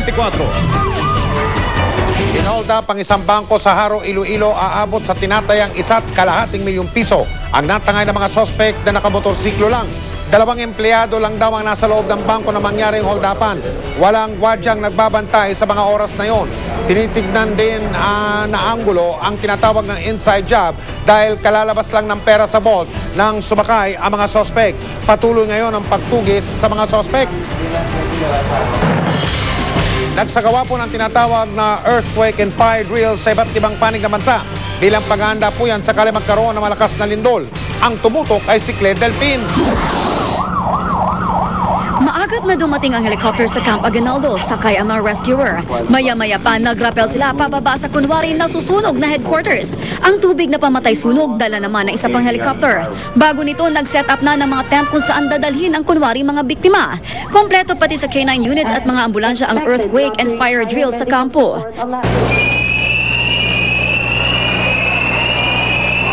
24. Inhold up ang isang bangko sa Haro, Iloilo, aabot sa tinatayang 1.2 milyong piso. Ang natangay ng mga sospek na nakamotorsiklo lang. 2 empleyado lang daw ang nasa loob ng bangko na mangyaring hold-upan. Walang gwardyang nagbabantay sa mga oras na yon. Tinitignan din na anggulo ang tinatawag ng inside job dahil kalalabas lang ng pera sa vault nang sumakay ang mga sospek. Patuloy ngayon ang pagtugis sa mga sospek. Nagsagawa po ng tinatawag na earthquake and fire drill sa iba't ibang panig na bansa. Bilang paghahanda po yan sakali magkaroon ng malakas na lindol. Ang tumutok ay si Claire Delfin. Maagap na dumating ang helicopter sa Camp Aguinaldo, sakay ang mga rescuer. Maya-maya pa nagrapel sila pababa sa kunwari na susunog na headquarters. Ang tubig na pamatay sunog, dala naman ng isa pang helicopter. Bago nito, nag-set up na ng mga tent kung saan dadalhin ang kunwari mga biktima. Kompleto pati sa K9 units at mga ambulansya ang earthquake and fire drill sa kampo.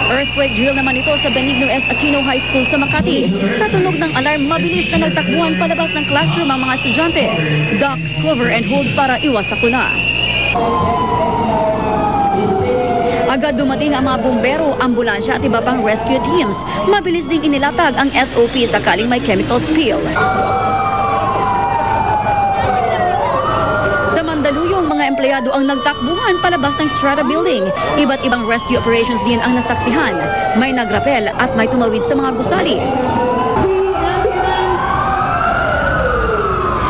Earthquake drill naman ito sa Benigno S. Aquino High School sa Makati. Sa tunog ng alarm, mabilis na nagtakbuhan palabas ng classroom ang mga estudyante. Duck, cover, and hold para iwas sakuna. Agad dumating ang mga bumbero, ambulansya at iba pang rescue teams. Mabilis ding inilatag ang SOP sakaling may chemical spill. Sa Mandaluyong, mga empleyado ang nagtakbuhan palabas ng Strata Building. Iba't ibang rescue operations din ang nasaksihan. May nagrapel at may tumawid sa mga gusali.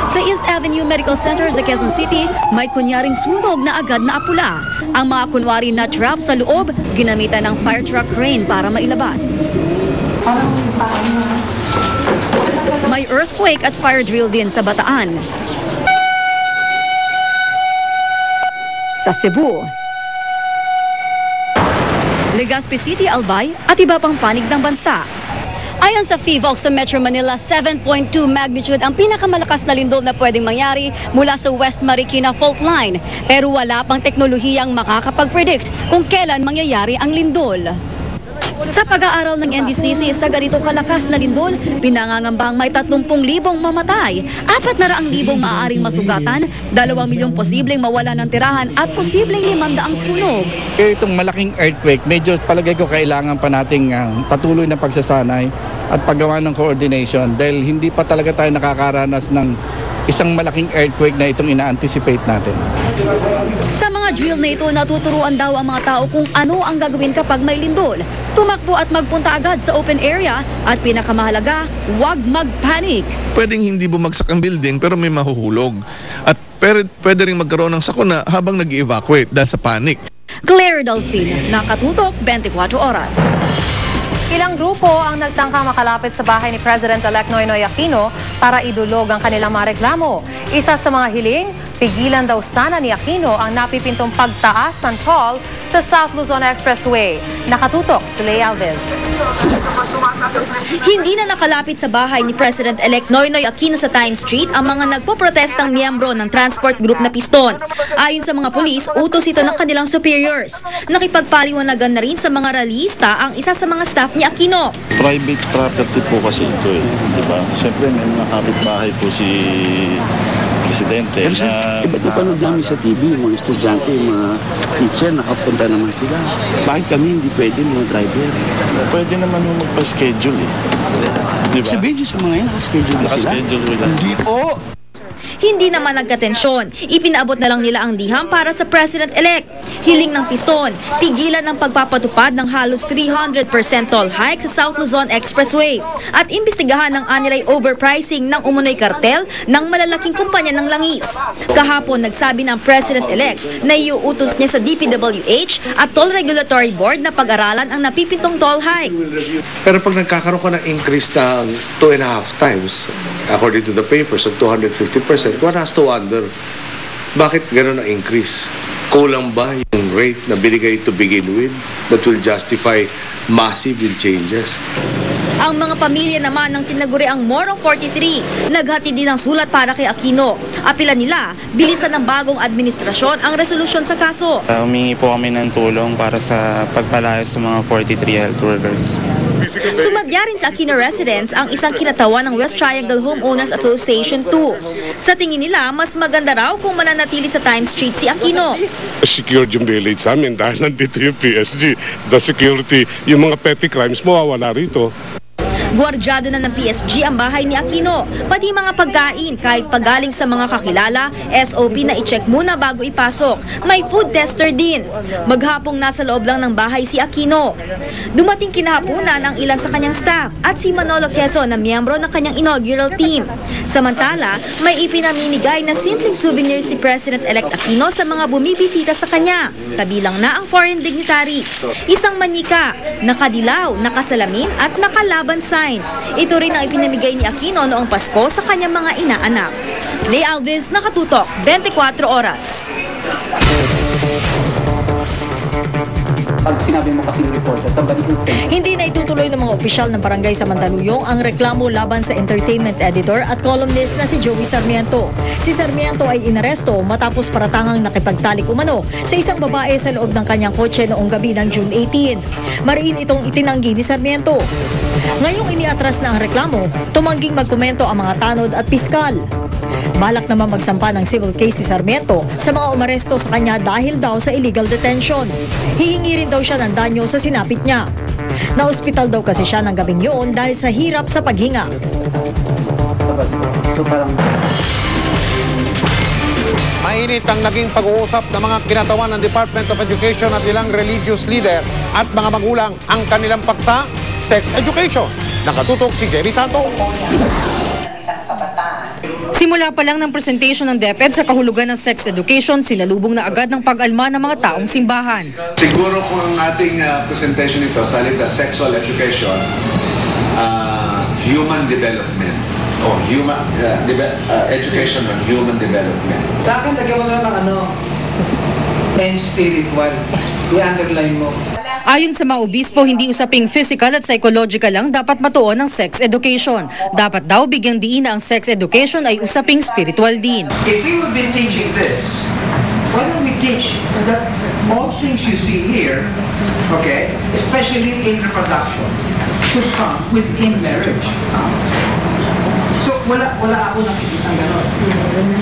Sa East Avenue Medical Center sa Quezon City, may kunyaring sunog na agad na apula. Ang mga kunwari na trap sa loob, ginamitan ng fire truck crane para mailabas. May earthquake at fire drill din sa Bataan. Sa Cebu, Legazpi City, Albay at iba pang panig ng bansa. Ayon sa PHIVOLCS sa Metro Manila, 7.2 magnitude ang pinakamalakas na lindol na pwedeng mangyari mula sa West Marikina Fault Line. Pero wala pang teknolohiyang makakapag-predict kung kailan mangyayari ang lindol. Sa pag-aaral ng NDCC sa ganito kalakas na lindol, pinangangambang may 30,000 mamatay, 400,000 maaaring masugatan, 2 milyong posibleng mawala ng tirahan at posibleng 500 sunog. Itong malaking earthquake, medyo palagay ko kailangan pa nating patuloy na pagsasanay at paggawa ng coordination dahil hindi pa talaga tayo nakakaranas ng isang malaking earthquake na itong ina-anticipate natin. Sa mga drill na ito, natuturuan daw ang mga tao kung ano ang gagawin kapag may lindol. Tumakbo at magpunta agad sa open area at pinakamahalaga, huwag mag-panic. Pwedeng hindi bumagsak ang building pero may mahuhulog. At pwede rin magkaroon ng sakuna habang nag-evacuate dahil sa panic. Claire Delfin, Nakatutok, 24 Oras. Ilang grupo ang nagtangkang makalapit sa bahay ni President-elect Noynoy Aquino para idulog ang kanilang mga reklamo. Isa sa mga hiling, pigilan daw sana ni Aquino ang napipintong pagtaas ng toll sa South Luzon Expressway. Nakatutok si Lea Alves. Hindi na nakalapit sa bahay ni President-elect Noynoy Aquino sa Times Street ang mga nagpoprotestang miyembro ng transport group na Piston. Ayon sa mga pulis, utos ito ng kanilang superiors. Nakipagpaliwanagan na rin sa mga rallyista ang isa sa mga staff ni Aquino. Private property po kasi ito di ba? Siyempre may mga kapitbahay po si Presidente. Iba't ipanood namin sa TV, yung mga estudyante, yung mga teacher, nakapunta naman sila. Bakit kami hindi pwede mga driver? Pwede naman yung magpa-schedule Di ba? Sabihin nyo sa mga yan, nakaschedule na sila? Nakaschedule nila. Hindi po! Hindi naman nagkatensyon. Ipinaabot na lang nila ang liham para sa President-elect. Hiling ng Piston, pigilan ang pagpapatupad ng halos 300% toll hike sa South Luzon Expressway at imbestigahan ng anilay overpricing ng umunoy kartel ng malalaking kumpanya ng langis. Kahapon, nagsabi ng President-elect na iuutos niya sa DPWH at Toll Regulatory Board na pag-aralan ang napipintong toll hike. Pero pag nagkakaroon ka ng increase ng 2.5 times, according to the papers, of 250%, one has to wonder, bakit gano'n ang increase? Kulang ba yung rate na binigay to begin with that will justify massive changes? Ang mga pamilya naman ng tinaguriang Morong 43, naghati din ng sulat para kay Aquino. Apila nila, bilisan ng bagong administrasyon ang resolusyon sa kaso. Humingi po kami ng tulong para sa pagpalayas sa mga 43 health workers. Sumadya rin sa Aquino residence ang isang kinatawan ng West Triangle Homeowners Association 2. Sa tingin nila, mas maganda raw kung mananatili sa Times Street si Aquino. Secured yung village sa amin dahil nandito yung PSG. The security, yung mga petty crimes mawawala rito. Guardyado na ng PSG ang bahay ni Aquino, pati mga pagkain kahit pagaling sa mga kakilala, SOP na i-check muna bago ipasok. May food tester din. Maghapong nasa loob lang ng bahay si Aquino. Dumating kinahaponan ang ilan sa kanyang staff at si Manolo Quezon na miyembro ng kanyang inaugural team. Samantala, may ipinamimigay na simpleng souvenir si President-elect Aquino sa mga bumibisita sa kanya. Kabilang na ang foreign dignitaries. Isang manyika, nakadilaw, nakasalamin at nakalaban sign. Ito rin ang ipinamigay ni Aquino noong Pasko sa kanyang mga inaanak. Lay Alves, Nakatutok, 24 Oras. Pag sinabi mo kasing reporter, somebody who can... Hindi na itutuloy ng mga opisyal ng barangay sa Mandaluyong ang reklamo laban sa entertainment editor at columnist na si Joey Sarmiento. Si Sarmiento ay inaresto matapos paratangang nakipagtalik umano sa isang babae sa loob ng kanyang kotse noong gabi ng June 18. Mariin itong itinanggi ni Sarmiento. Ngayong iniatras na ang reklamo, tumangging magkomento ang mga tanod at piskal. Balak naman magsampa ng civil case si Sarmiento sa mga umaresto sa kanya dahil daw sa illegal detention. Hihingi rin daw siya ng danyo sa sinapit niya. Na-ospital daw kasi siya ng gabing yun dahil sa hirap sa paghinga. So parang... Mainit ang naging pag-uusap ng mga kinatawan ng Department of Education at ilang religious leader at mga magulang ang kanilang paksa, sex education. Nakatutok si Jerry Santo. Simula pa lang ng presentation ng DepEd sa kahulugan ng sex education, sinalubong na agad ng pag-alma ng mga taong simbahan. Siguro kung ang ating presentation ito, salita sexual education, human development, o education of human development. Sa akin, lagyan mo lang ng and spiritual. I-underline mo. Ayon sa mga obispo, hindi usaping physical at psychological lang dapat matuon ng sex education. Dapat daw bigyang diin na ang sex education ay usaping spiritual din. If we would be teaching this, why don't we teach that all things you see here, okay, especially in reproduction, should come within marriage. So wala ako nakikita gano'n.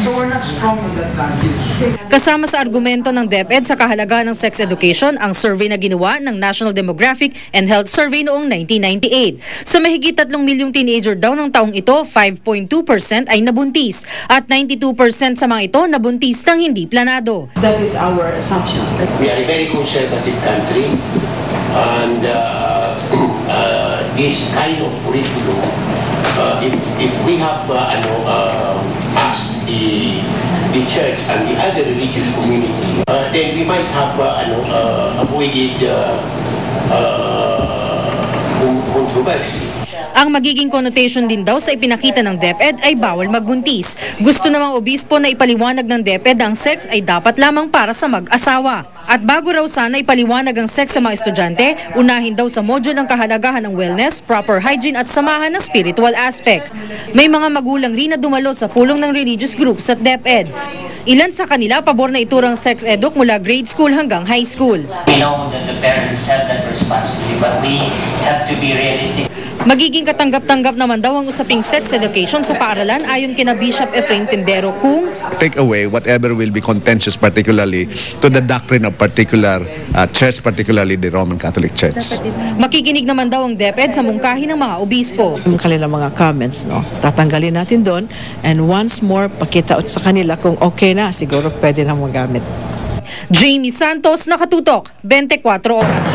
So we're not strong on that values. Kasama sa argumento ng DepEd sa kahalagahan ng sex education ang survey na ginawa ng National Demographic and Health Survey noong 1998. Sa mahigit 3 milyong teenager daw ng taong ito, 5.2% ay nabuntis at 92% sa mga ito nabuntis nang hindi planado. That is our assumption. We are a very conservative country and this kind of curriculum, if we have asked the church and the other religious community, then we might have avoided controversy. Ang magiging connotation din daw sa ipinakita ng DepEd ay bawal magbuntis. Gusto namang obispo na ipaliwanag ng DepEd ang sex ay dapat lamang para sa mag-asawa. At bago raw sana ipaliwanag ang sex sa mga estudyante, unahin daw sa module ang kahalagahan ng wellness, proper hygiene at samahan ng spiritual aspect. May mga magulang rin na dumalo sa pulong ng religious groups at DepEd. Ilan sa kanila pabor na iturang sex eduk mula grade school hanggang high school. We know that the parents have that responsibility, but we have to be realistic. Magiging katanggap-tanggap naman daw ang usaping sex education sa paaralan ayon kina Bishop Efrain Tindero kung take away whatever will be contentious, particularly to the doctrine of particular church, particularly the Roman Catholic Church. Makikinig naman daw ang DepEd sa mungkahi ng mga obispo. Yung kanilang mga comments, tatanggalin natin doon and once more pakita sa kanila kung okay na, siguro pwede na magamit. Jamie Santos, Nakatutok, 24 Oras.